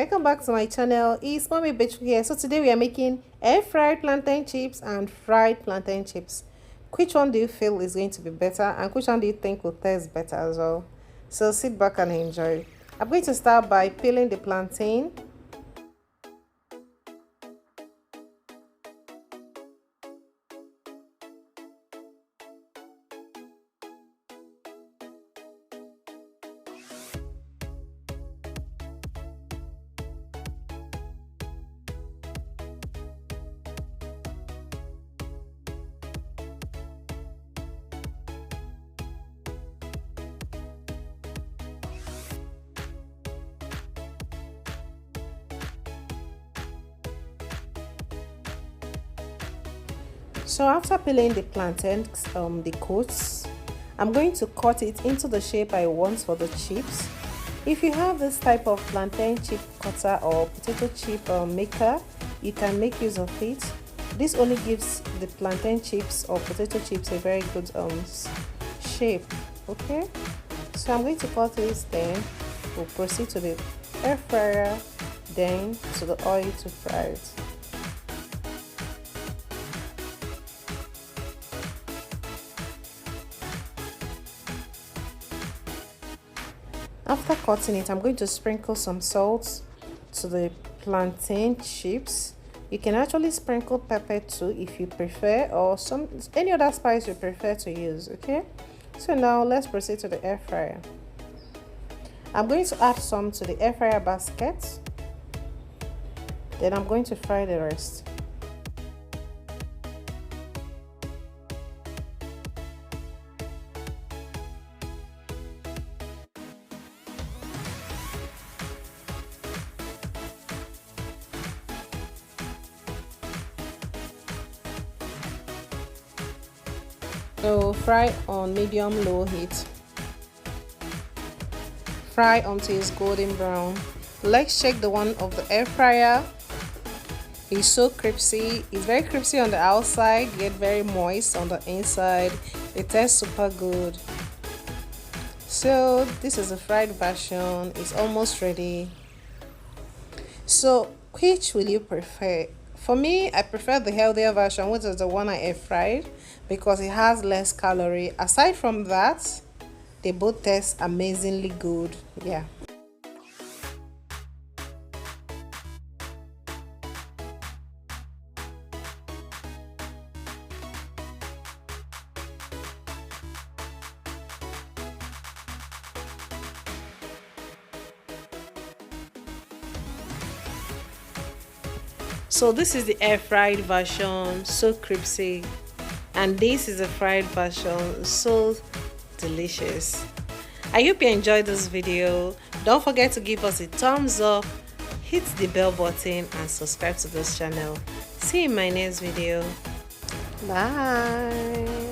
Welcome back to my channel. It's Mommy Bitch here. So today we are making air fried plantain chips and fried plantain chips. Which one do you feel is going to be better, and which one do you think will taste better as well? So sit back and enjoy. I'm going to start by peeling the plantain. So after peeling the plantain, the coats, I'm going to cut it into the shape I want for the chips. If you have this type of plantain chip cutter or potato chip maker, you can make use of it. This only gives the plantain chips or potato chips a very good shape. Okay, so I'm going to cut this, then we'll proceed to the air fryer, then to the oil to fry it. After cutting it, I'm going to sprinkle some salt to the plantain chips. You can actually sprinkle pepper too if you prefer, or any other spice you prefer to use. Okay, so now let's proceed to the air fryer. I'm going to add some to the air fryer basket, then I'm going to fry the rest. So fry on medium-low heat. Fry until it's golden brown. Let's check the one of the air fryer. It's so crispy. It's very crispy on the outside, yet very moist on the inside. It tastes super good. So this is a fried version. It's almost ready. So which will you prefer? For me, I prefer the healthier version, which is the one I air fried, because it has less calorie. Aside from that, they both taste amazingly good. Yeah. So this is the air fried version, so crispy, and this is a fried version, so delicious. I hope you enjoyed this video. Don't forget to give us a thumbs up, hit the bell button, and subscribe to this channel. See you in my next video. Bye.